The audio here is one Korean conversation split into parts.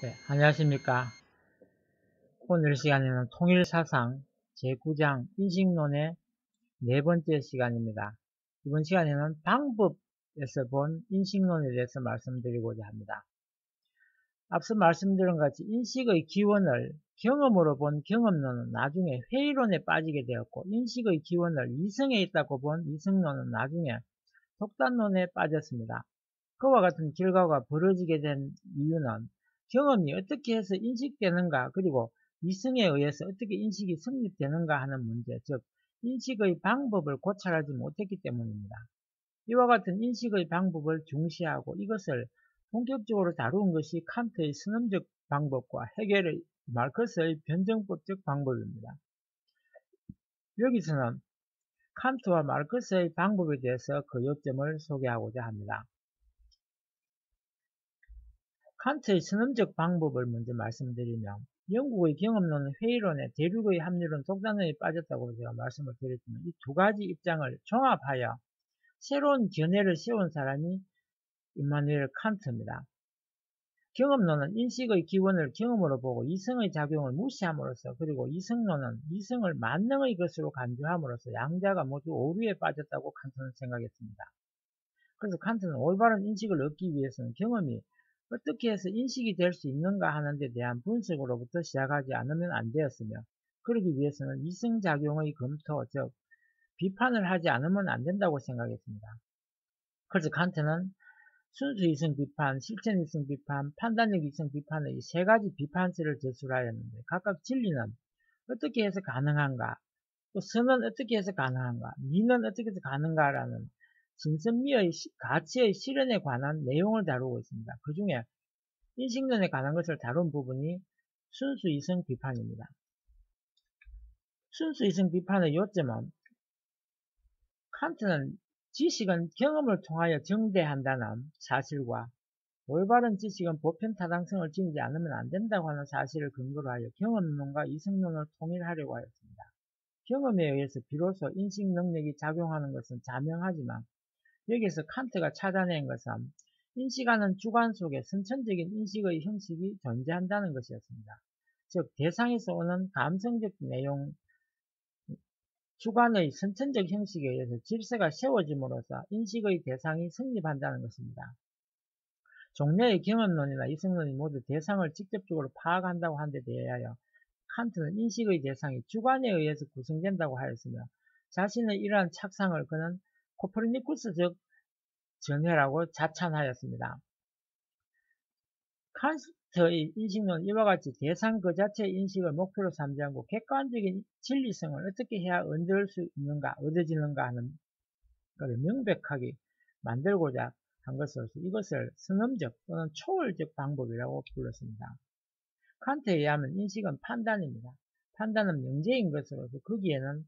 네, 안녕하십니까. 오늘 시간에는 통일사상 제9장 인식론의 네 번째 시간입니다. 이번 시간에는 방법에서 본 인식론에 대해서 말씀드리고자 합니다. 앞서 말씀드린 같이 인식의 기원을 경험으로 본 경험론은 나중에 회의론에 빠지게 되었고, 인식의 기원을 이성에 있다고 본 이성론은 나중에 속단론에 빠졌습니다. 그와 같은 결과가 벌어지게 된 이유는 경험이 어떻게 해서 인식되는가, 그리고 이성에 의해서 어떻게 인식이 성립되는가 하는 문제, 즉 인식의 방법을 고찰하지 못했기 때문입니다. 이와 같은 인식의 방법을 중시하고 이것을 본격적으로 다룬 것이 칸트의 선험적 방법과 헤겔의 마르크스의 변증법적 방법입니다. 여기서는 칸트와 마르크스의 방법에 대해서 그 요점을 소개하고자 합니다. 칸트의 선험적 방법을 먼저 말씀드리면, 영국의 경험론은 회의론에 대륙의 합리론, 속단론에 빠졌다고 제가 말씀을 드렸지만, 이 두 가지 입장을 종합하여 새로운 견해를 세운 사람이 임마누엘 칸트입니다. 경험론은 인식의 기원을 경험으로 보고 이성의 작용을 무시함으로써, 그리고 이성론은 이성을 만능의 것으로 간주함으로써 양자가 모두 오류에 빠졌다고 칸트는 생각했습니다. 그래서 칸트는 올바른 인식을 얻기 위해서는 경험이 어떻게 해서 인식이 될 수 있는가 하는 데 대한 분석으로부터 시작하지 않으면 안 되었으며, 그러기 위해서는 이성작용의 검토, 즉 비판을 하지 않으면 안 된다고 생각했습니다. 그래서 칸트는 순수 이성 비판, 실천 이성 비판, 판단력 이성 비판의 세 가지 비판서를 제출하였는데, 각각 진리는 어떻게 해서 가능한가, 또 선은 어떻게 해서 가능한가, 미는 어떻게 해서 가능가라는 진선미의 가치의 실현에 관한 내용을 다루고 있습니다. 그 중에 인식론에 관한 것을 다룬 부분이 순수 이성 비판입니다. 순수 이성 비판의 요점은, 칸트는 지식은 경험을 통하여 정대한다는 사실과 올바른 지식은 보편 타당성을 지니지 않으면 안 된다고 하는 사실을 근거로 하여 경험론과 이성론을 통일하려고 하였습니다. 경험에 의해서 비로소 인식 능력이 작용하는 것은 자명하지만, 여기에서 칸트가 찾아낸 것은 인식하는 주관 속에 선천적인 인식의 형식이 존재한다는 것이었습니다. 즉 대상에서 오는 감성적 내용, 주관의 선천적 형식에 의해서 질서가 세워짐으로써 인식의 대상이 성립한다는 것입니다. 종래의 경험론이나 이성론이 모두 대상을 직접적으로 파악한다고 한 데 대하여 칸트는 인식의 대상이 주관에 의해서 구성된다고 하였으며, 자신의 이러한 착상을 그는 코퍼르니쿠스적 전해라고 자찬하였습니다. 칸트의 인식론은 이와 같이 대상 그 자체의 인식을 목표로 삼지 않고 객관적인 진리성을 어떻게 해야 얻어지는가 하는 것을 명백하게 만들고자 한 것으로서 이것을 선험적 또는 초월적 방법이라고 불렀습니다. 칸트에 의하면 인식은 판단입니다. 판단은 명제인 것으로서 거기에는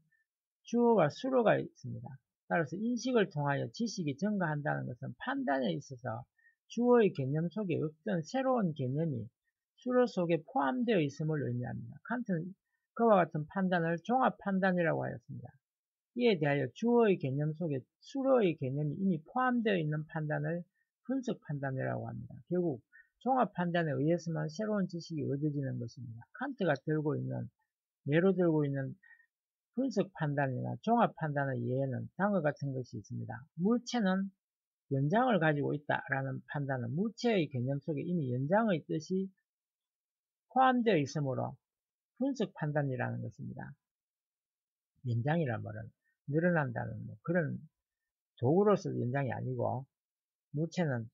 주어와 수로가 있습니다. 따라서 인식을 통하여 지식이 증가한다는 것은 판단에 있어서 주어의 개념 속에 없던 새로운 개념이 수로 속에 포함되어 있음을 의미합니다. 칸트는 그와 같은 판단을 종합판단이라고 하였습니다. 이에 대하여 주어의 개념 속에 수로의 개념이 이미 포함되어 있는 판단을 분석판단이라고 합니다. 결국 종합판단에 의해서만 새로운 지식이 얻어지는 것입니다. 칸트가 예로 들고 있는 분석판단이나 종합판단의 예에는 다음과 같은 것이 있습니다. 물체는 연장을 가지고 있다라는 판단은 물체의 개념 속에 이미 연장의 뜻이 포함되어 있으므로 분석판단이라는 것입니다. 연장이란 말은 늘어난다는 그런 도구로서 연장이 아니고, 물체는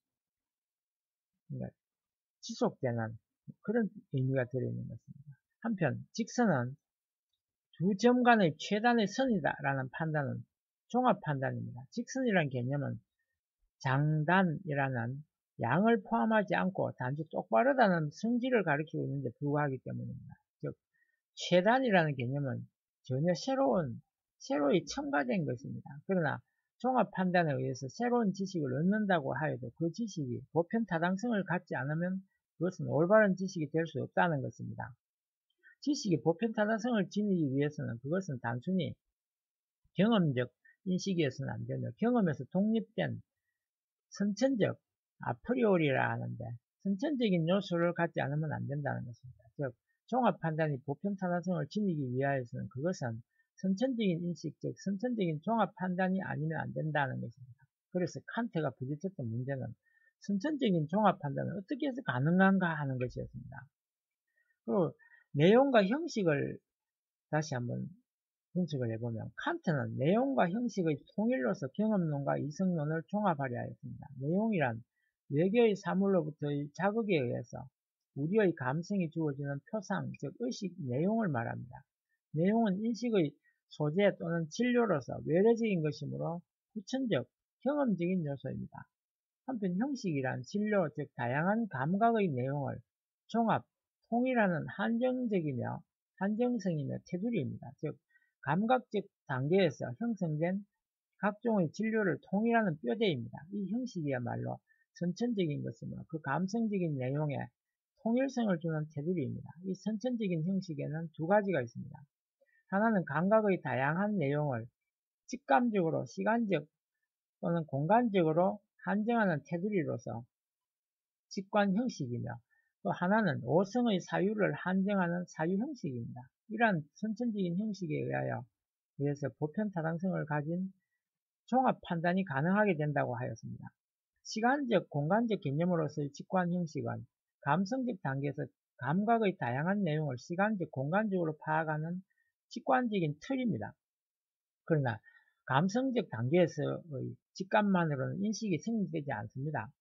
지속되는 그런 의미가 들어있는 것입니다. 한편 직선은 두 점 간의 최단의 선이다 라는 판단은 종합판단입니다. 직선이라는 개념은 장단이라는 양을 포함하지 않고 단지 똑바르다는 성질을 가리키고 있는데 불과하기 때문입니다. 즉 최단이라는 개념은 전혀 새로이 첨가된 것입니다. 그러나 종합판단에 의해서 새로운 지식을 얻는다고 하여도 그 지식이 보편 타당성을 갖지 않으면 그것은 올바른 지식이 될 수 없다는 것입니다. 지식이 보편 타당성을 지니기 위해서는 그것은 단순히 경험적 인식이어서는 안 되며, 경험에서 독립된 선천적 아프리오리라 하는데, 선천적인 요소를 갖지 않으면 안 된다는 것입니다. 즉 종합 판단이 보편 타당성을 지니기 위하여서는 그것은 선천적인 인식, 즉 선천적인 종합 판단이 아니면 안 된다는 것입니다. 그래서 칸트가 부딪혔던 문제는 선천적인 종합 판단은 어떻게 해서 가능한가 하는 것이었습니다. 그리고 내용과 형식을 다시 한번 분석을 해보면 칸트는 내용과 형식의 통일로서 경험론과 이성론을 종합하려 하였습니다. 내용이란 외계의 사물로부터의 자극에 의해서 우리의 감성이 주어지는 표상, 즉 의식 내용을 말합니다. 내용은 인식의 소재 또는 진료로서 외래적인 것이므로 후천적, 경험적인 요소입니다. 한편 형식이란 진료, 즉 다양한 감각의 내용을 종합, 통일하는 한정성이며 테두리입니다. 즉 감각적 단계에서 형성된 각종의 진료를 통일하는 뼈대입니다. 이 형식이야말로 선천적인 것이며 그 감성적인 내용에 통일성을 주는 테두리입니다. 이 선천적인 형식에는 두 가지가 있습니다. 하나는 감각의 다양한 내용을 직감적으로 시간적 또는 공간적으로 한정하는 테두리로서 직관 형식이며 또 하나는 오성의 사유를 한정하는 사유 형식입니다. 이러한 선천적인 형식에 의해서 보편 타당성을 가진 종합 판단이 가능하게 된다고 하였습니다. 시간적, 공간적 개념으로서의 직관 형식은 감성적 단계에서 감각의 다양한 내용을 시간적, 공간적으로 파악하는 직관적인 틀입니다. 그러나 감성적 단계에서의 직감만으로는 인식이 성립되지 않습니다.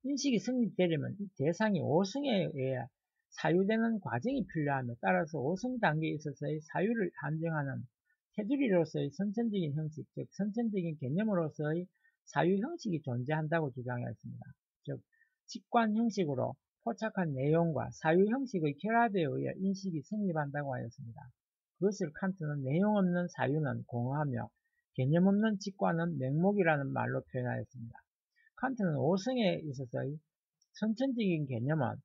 인식이 성립되려면 이 대상이 오성에 의해 사유되는 과정이 필요하며 따라서 오성 단계에 있어서의 사유를 한정하는 테두리로서의 선천적인 형식, 즉 선천적인 개념으로서의 사유 형식이 존재한다고 주장하였습니다. 즉 직관 형식으로 포착한 내용과 사유 형식의 결합에 의해 인식이 성립한다고 하였습니다. 그것을 칸트는 내용 없는 사유는 공허하며 개념 없는 직관은 맹목이라는 말로 표현하였습니다. 칸트는 오성에 있어서의 선천적인 개념은,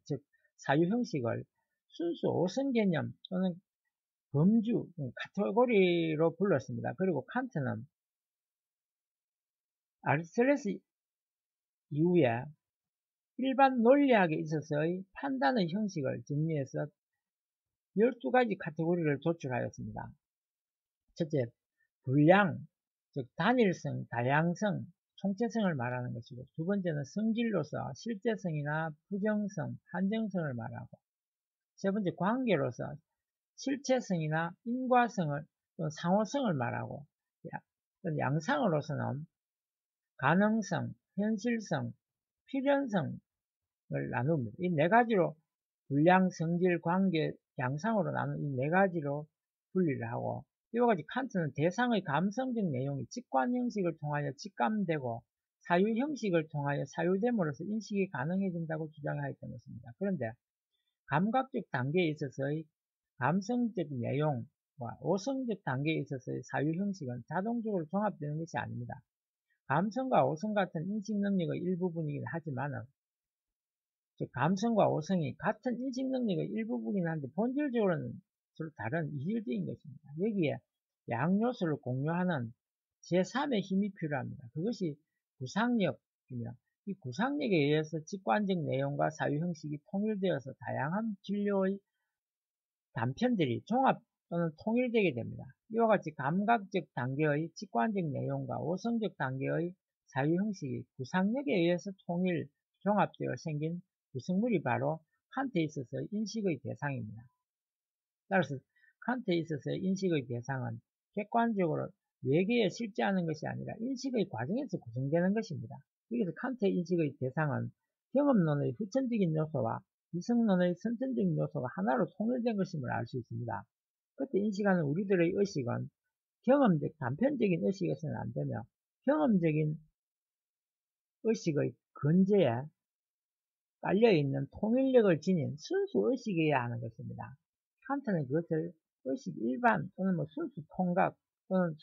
즉 사유 형식을 순수 오성 개념 또는 범주, 카테고리로 불렀습니다. 그리고 칸트는 아리스토텔레스 이후에 일반 논리학에 있어서의 판단의 형식을 정리해서 12가지 카테고리를 도출하였습니다. 첫째, 분량, 즉 단일성, 다양성, 총체성을 말하는 것이고, 두 번째는 성질로서 실제성이나 부정성, 한정성을 말하고, 세 번째 관계로서 실체성이나 인과성을 또는 상호성을 말하고, 양상으로서는 가능성, 현실성, 필연성을 나눕니다. 이 네 가지로 분량, 성질, 관계, 양상으로 나눈 이 네 가지로 분리를 하고, 이와 같이 칸트는 대상의 감성적 내용이 직관 형식을 통하여 직감되고 사유 형식을 통하여 사유됨으로써 인식이 가능해진다고 주장하였던 것입니다. 그런데 감각적 단계에 있어서의 감성적 내용과 오성적 단계에 있어서의 사유 형식은 자동적으로 종합되는 것이 아닙니다. 감성과 오성 같은 인식 능력의 일부분이긴 하지만, 즉 감성과 오성이 같은 인식 능력의 일부분이긴 한데 본질적으로는 서로 다른 이질적인 것입니다. 여기에 양요소를 공유하는 제3의 힘이 필요합니다. 그것이 구상력이며, 이 구상력에 의해서 직관적 내용과 사유 형식이 통일되어서 다양한 진료의 단편들이 종합 또는 통일되게 됩니다. 이와 같이 감각적 단계의 직관적 내용과 오성적 단계의 사유 형식이 구상력에 의해서 통일, 종합되어 생긴 구성물이 바로 칸트에 있어서의 인식의 대상입니다. 따라서 칸트에 있어서의 인식의 대상은 객관적으로 외계에 실제하는 것이 아니라 인식의 과정에서 구성되는 것입니다. 여기서 칸트의 인식의 대상은 경험론의 후천적인 요소와 이성론의 선천적인 요소가 하나로 통일된 것임을 알 수 있습니다. 그때 인식하는 우리들의 의식은 경험적, 단편적인 의식에서는 안 되며 경험적인 의식의 근저에 깔려있는 통일력을 지닌 순수 의식이어야 하는 것입니다. 칸트는 그것을 의식 일반 또는 순수 통각 또는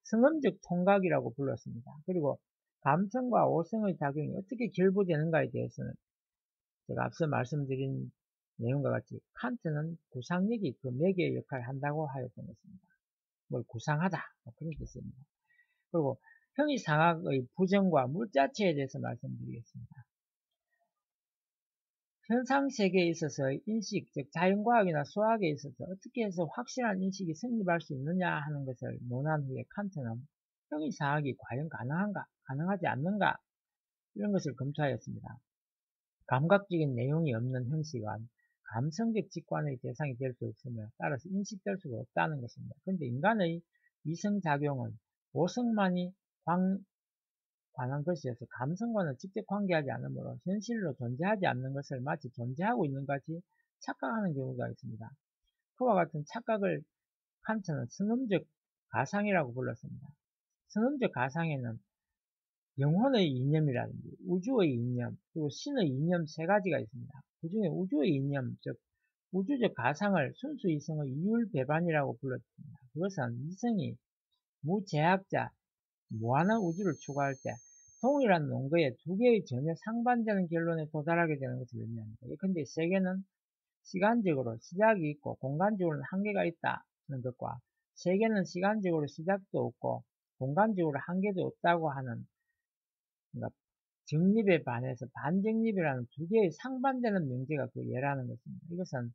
성험적 통각이라고 불렀습니다. 그리고 감성과 오성의 작용이 어떻게 결부되는가에 대해서는 제가 앞서 말씀드린 내용과 같이 칸트는 구상력이 그 매개의 역할을 한다고 하였던 것입니다. 뭘 구상하다, 그런 뜻입니다. 그리고 형이상학의 부정과 물자체에 대해서 말씀드리겠습니다. 현상세계에 있어서 인식, 즉 자연과학이나 수학에 있어서 어떻게 해서 확실한 인식이 성립할 수 있느냐 하는 것을 논한 후에 칸트는 형이상학이 과연 가능한가, 가능하지 않는가 이런 것을 검토하였습니다. 감각적인 내용이 없는 형식은 감성적 직관의 대상이 될 수 없으며 따라서 인식될 수가 없다는 것입니다. 그런데 인간의 이성작용은 오성만이 관한 것이어서 감성과는 직접 관계하지 않으므로 현실로 존재하지 않는 것을 마치 존재하고 있는 것같이 착각하는 경우가 있습니다. 그와 같은 착각을 칸트는 선험적 가상이라고 불렀습니다. 선험적 가상에는 영혼의 이념이라든지 우주의 이념, 그리고 신의 이념 세 가지가 있습니다. 그 중에 우주의 이념, 즉 우주적 가상을 순수 이성의 이율배반이라고 불렀습니다. 그것은 이성이 무제약자, 무한한 우주를 추구할 때 동일한 논거에 두 개의 전혀 상반되는 결론에 도달하게 되는 것을 의미합니다. 예컨대 세계는 시간적으로 시작이 있고 공간적으로는 한계가 있다는 것과 세계는 시간적으로 시작도 없고 공간적으로 한계도 없다고 하는, 그러니까 정립에 반해서 반정립이라는 두 개의 상반되는 명제가 그 예라는 것입니다. 이것은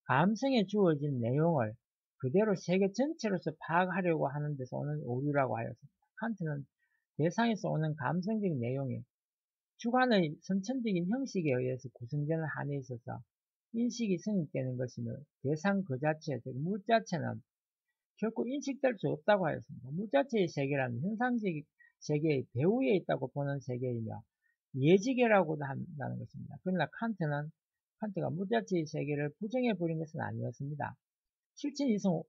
감성에 주어진 내용을 그대로 세계 전체로서 파악하려고 하는 데서 오는 오류라고 하였습니다. 칸트는 대상에서 오는 감성적 내용이 주관의 선천적인 형식에 의해서 구성되는 한에 있어서 인식이 성립되는 것이며 대상 그 자체, 즉 물 자체는 결코 인식될 수 없다고 하였습니다. 물 자체의 세계라는 현상적 세계의 배후에 있다고 보는 세계이며 예지계라고도 한다는 것입니다. 그러나 칸트가 물 자체의 세계를 부정해버린 것은 아니었습니다. 실천 이성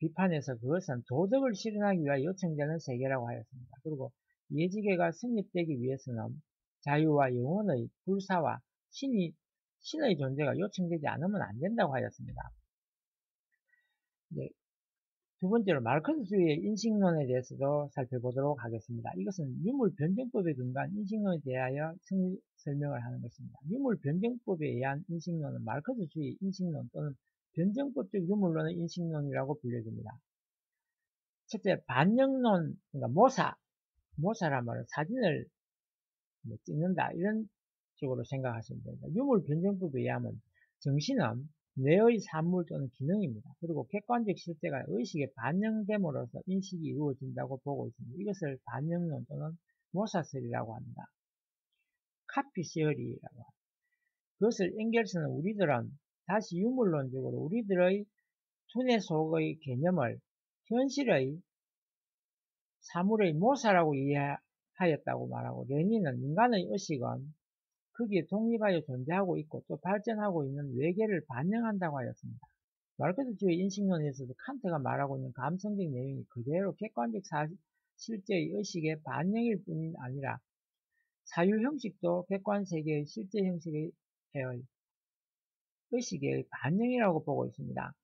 비판에서 그것은 도덕을 실현하기 위하여 요청되는 세계라고 하였습니다. 그리고 예지계가 성립되기 위해서는 자유와 영혼의 불사와 신의 존재가 요청되지 않으면 안 된다고 하였습니다. 네, 두 번째로 마르크스주의의 인식론에 대해서도 살펴보도록 하겠습니다. 이것은 유물 변정법에 근거한 인식론에 대하여 설명을 하는 것입니다. 유물 변정법에 의한 인식론은 마르크스주의 인식론 또는 변정법적 유물론의 인식론이라고 불려집니다. 첫째, 반영론, 그러니까 모사란 말은 사진을 찍는다 이런 식으로 생각하시면 됩니다. 유물 변정법에 의하면 정신은 뇌의 산물 또는 기능입니다. 그리고 객관적 실제가 의식에 반영됨으로써 인식이 이루어진다고 보고 있습니다. 이것을 반영론 또는 모사설이라고 합니다. 카피시어리라고 합니다. 그것을 엥겔스는 우리들은 다시 유물론적으로 우리들의 두뇌 속의 개념을 현실의 사물의 모사라고 이해하였다고 말하고, 레닌은 인간의 의식은 거기에 독립하여 존재하고 있고 또 발전하고 있는 외계를 반영한다고 하였습니다. 마르크스주의 인식론에서도 칸트가 말하고 있는 감성적 내용이 그대로 객관적 실제의 의식의 반영일 뿐 아니라 사유 형식도 객관세계의 실제 형식의 의식의 반영이라고 보고 있습니다.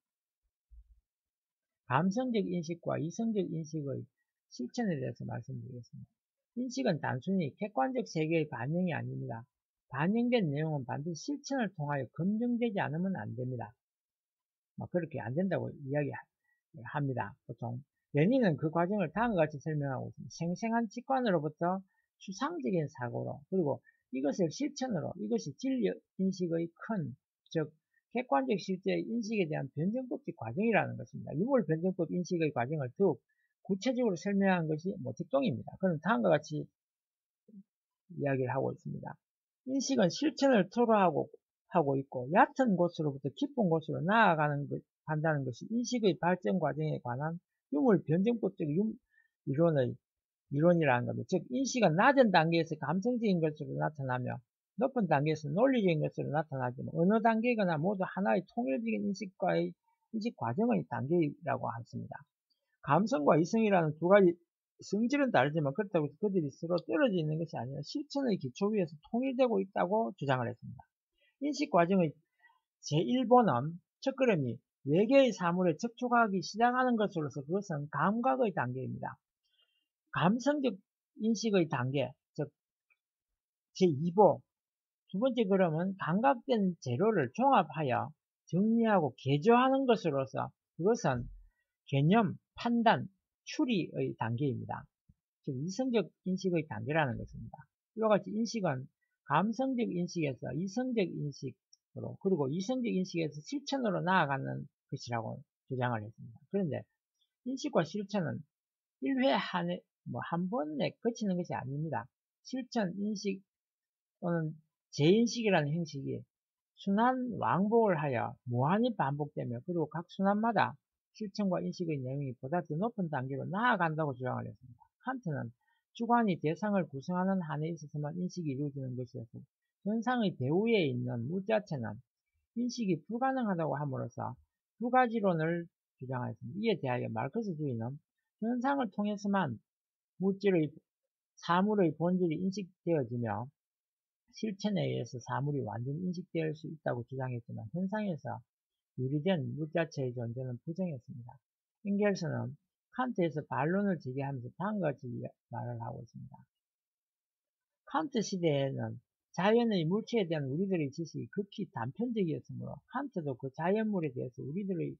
감성적 인식과 이성적 인식의 실천에 대해서 말씀드리겠습니다. 인식은 단순히 객관적 세계의 반영이 아닙니다. 반영된 내용은 반드시 실천을 통하여 검증되지 않으면 안 됩니다. 그렇게 안 된다고 이야기합니다. 보통 레닌은 그 과정을 다음과 같이 설명하고 있습니다. 생생한 직관으로부터 추상적인 사고로, 그리고 이것을 실천으로, 이것이 진리 인식의 즉 객관적 실제의 인식에 대한 변정법적 과정이라는 것입니다. 유물 변정법 인식의 과정을 더욱 구체적으로 설명한 것이 모택동입니다. 그는 다음과 같이 이야기를 하고 있습니다. 인식은 실천을 토로하고 있고 얕은 곳으로부터 깊은 곳으로 나아간다는 것이 인식의 발전 과정에 관한 유물 변정법적 이론이라는 겁니다. 즉 인식은 낮은 단계에서 감성적인 것으로 나타나며 높은 단계에서 논리적인 것으로 나타나지만 어느 단계거나 모두 하나의 통일적인 인식 과정의 단계라고 했습니다. 감성과 이성이라는 두 가지 성질은 다르지만 그렇다고 해서 그들이 서로 떨어져 있는 것이 아니라 실천의 기초 위에서 통일되고 있다고 주장을 했습니다. 인식 과정의 제1번은 첫걸음이 외계의 사물에 접촉하기 시작하는 것으로서 그것은 감각의 단계입니다. 감성적 인식의 단계, 즉 제2보 두 번째 걸음은 감각된 재료를 종합하여 정리하고 개조하는 것으로서 그것은 개념, 판단, 추리의 단계입니다. 즉 이성적 인식의 단계라는 것입니다. 이와 같이 인식은 감성적 인식에서 이성적 인식으로, 그리고 이성적 인식에서 실천으로 나아가는 것이라고 주장을 했습니다. 그런데 인식과 실천은 1회 한 번에 거치는 것이 아닙니다. 실천, 인식 또는 재인식이라는 형식이 순환 왕복을 하여 무한히 반복되며, 그리고 각 순환마다 실천과 인식의 내용이 보다 더 높은 단계로 나아간다고 주장을 했습니다. 칸트는 주관이 대상을 구성하는 한에 있어서만 인식이 이루어지는 것이어서 현상의 배후에 있는 무자체는 인식이 불가능하다고 함으로써 두 가지론을 주장하였습니다. 이에 대하여 마르크스주의는 현상을 통해서만 물질의 사물의 본질이 인식되어지며 실천에 의해서 사물이 완전히 인식될 수 있다고 주장했지만 현상에서 유리된 무자체의 존재는 부정했습니다. engels는 칸트에서 반론을 제기하면서 다음과 같이 말을 하고 있습니다. 칸트 시대에는 자연의 물체에 대한 우리들의 지식이 극히 단편적이었으므로 칸트도 그 자연물에 대해서 우리들의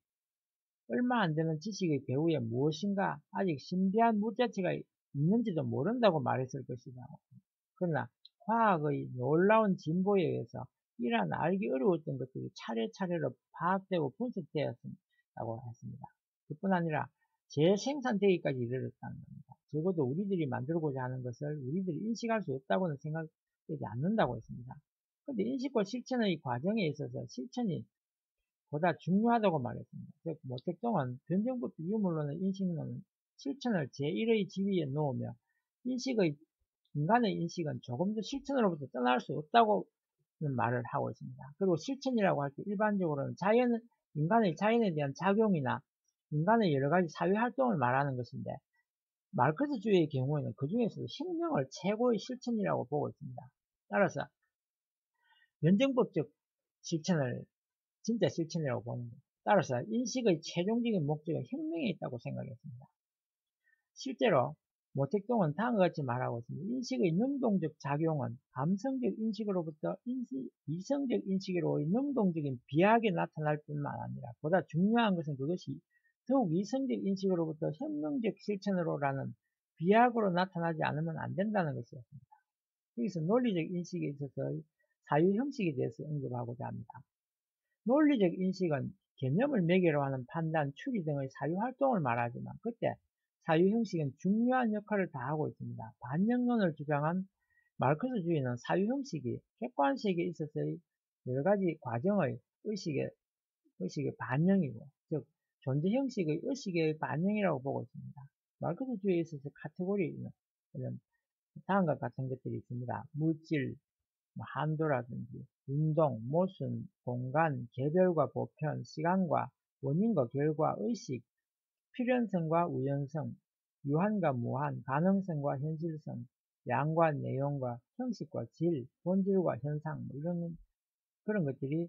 얼마 안 되는 지식의 배후에 무엇인가 아직 신비한 무자체가 있는지도 모른다고 말했을 것이다. 그러나 과학의 놀라운 진보에 의해서 이러한 알기 어려웠던 것들이 차례차례로 파악되고 분석되었다고 했습니다. 그뿐 아니라 재생산되기까지 이르렀다는 겁니다. 적어도 우리들이 만들고자 하는 것을 우리들이 인식할 수 없다고는 생각되지 않는다고 했습니다. 그런데 인식과 실천의 과정에 있어서 실천이 보다 중요하다고 말했습니다. 즉 모택동은 변정법 비유물론의 인식론은 실천을 제1의 지위에 놓으며 인간의 인식은 조금도 실천으로부터 떠날 수 없다고 말을 하고 있습니다. 그리고 실천이라고 할 때 일반적으로는 인간의 자연에 대한 작용이나 인간의 여러가지 사회활동을 말하는 것인데 마르크스주의의 경우에는 그 중에서도 혁명을 최고의 실천이라고 보고 있습니다. 따라서 변정법적 실천을 진짜 실천이라고 보는 것. 따라서 인식의 최종적인 목적은 혁명에 있다고 생각했습니다. 실제로 모택동은 다음과 같이 말하고 있습니다. 인식의 능동적 작용은 감성적 인식으로부터 이성적 인식으로의 능동적인 비약에 나타날 뿐만 아니라 보다 중요한 것은 그것이 더욱 이성적 인식으로부터 혁명적 실천으로라는 비약으로 나타나지 않으면 안 된다는 것이었습니다. 여기서 논리적 인식에 있어서의 사유 형식에 대해서 언급하고자 합니다. 논리적 인식은 개념을 매개로 하는 판단, 추리 등의 사유활동을 말하지만 그때 사유형식은 중요한 역할을 다하고 있습니다. 반영론을 주장한 마르크스주의는 사유형식이 객관세계에 있어서의 여러가지 과정의 의식의 반영이고, 즉 존재형식의 의식의 반영이라고 보고 있습니다. 마르크스주의에 있어서 카테고리는 다음과 같은 것들이 있습니다. 물질, 한도라든지 운동, 모순, 공간, 개별과 보편, 시간과 원인과 결과, 의식, 필연성과 우연성, 유한과 무한, 가능성과 현실성, 양과 내용과 형식과 질, 본질과 현상, 이런 그런 것들이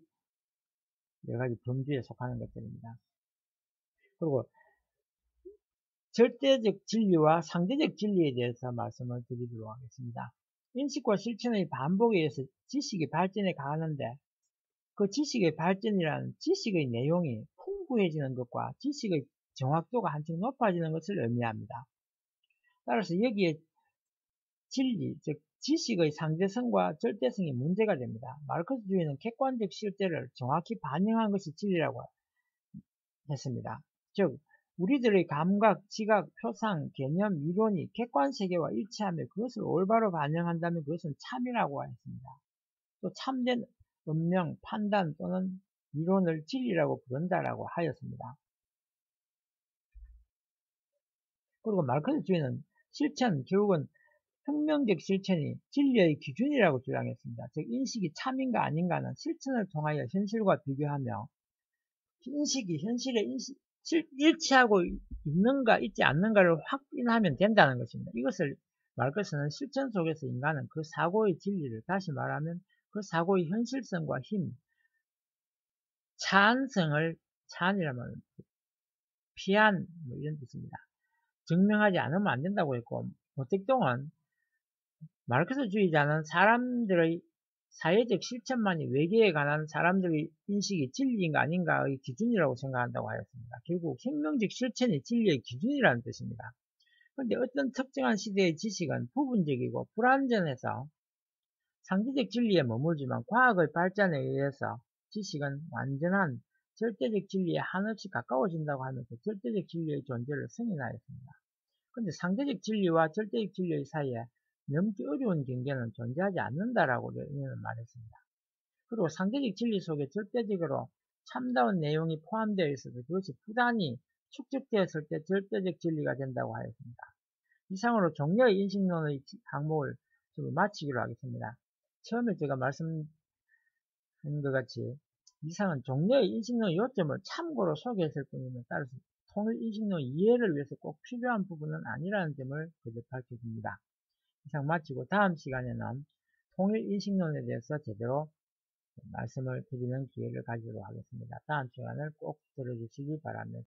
여러가지 범주에 속하는 것들입니다. 그리고 절대적 진리와 상대적 진리에 대해서 말씀을 드리도록 하겠습니다. 인식과 실천의 반복에 의해서 지식이 발전해 가는데 그 지식의 발전이라는 지식의 내용이 풍부해지는 것과 지식의 정확도가 한층 높아지는 것을 의미합니다. 따라서 여기에 진리, 즉 지식의 상대성과 절대성이 문제가 됩니다. 마르크스주의는 객관적 실제를 정확히 반영한 것이 진리라고 했습니다. 즉 우리들의 감각, 지각, 표상, 개념, 이론이 객관세계와 일치하며 그것을 올바로 반영한다면 그것은 참이라고 했습니다. 또 참된 운명, 판단 또는 이론을 진리라고 부른다라고 하였습니다. 그리고 마르크스주의는 실천, 결국은 혁명적 실천이 진리의 기준이라고 주장했습니다. 즉 인식이 참인가 아닌가는 실천을 통하여 현실과 비교하며 인식이 현실에 일치하고 있는가 있지 않는가를 확인하면 된다는 것입니다. 이것을 마르크스는 실천 속에서 인간은 그 사고의 진리를, 다시 말하면 그 사고의 현실성과 힘, 찬이라면 피한 이런 뜻입니다. 증명하지 않으면 안 된다고 했고, 모택동은 마르크스주의자는 사람들의 사회적 실천만이 외계에 관한 사람들의 인식이 진리인가 아닌가의 기준이라고 생각한다고 하였습니다. 결국 혁명적 실천이 진리의 기준이라는 뜻입니다. 그런데 어떤 특정한 시대의 지식은 부분적이고 불완전해서 상대적 진리에 머물지만 과학의 발전에 의해서 지식은 완전한 절대적 진리에 한없이 가까워진다고 하면서 절대적 진리의 존재를 승인하였습니다. 그런데 상대적 진리와 절대적 진리의 사이에 넘기 어려운 경계는 존재하지 않는다라고 이는 말했습니다. 그리고 상대적 진리 속에 절대적으로 참다운 내용이 포함되어 있어서 그것이 부단히 축적되었을 때 절대적 진리가 된다고 하였습니다. 이상으로 종려의 인식론의 항목을 마치기로 하겠습니다. 처음에 제가 말씀한 것 같이 이상은 종려의 인식론의 요점을 참고로 소개했을 뿐이며 따라서 통일인식론 이해를 위해서 꼭 필요한 부분은 아니라는 점을 거듭 밝혀줍니다. 이상 마치고 다음 시간에는 통일인식론에 대해서 제대로 말씀을 드리는 기회를 가지도록 하겠습니다. 다음 시간을 꼭 들어주시기 바랍니다.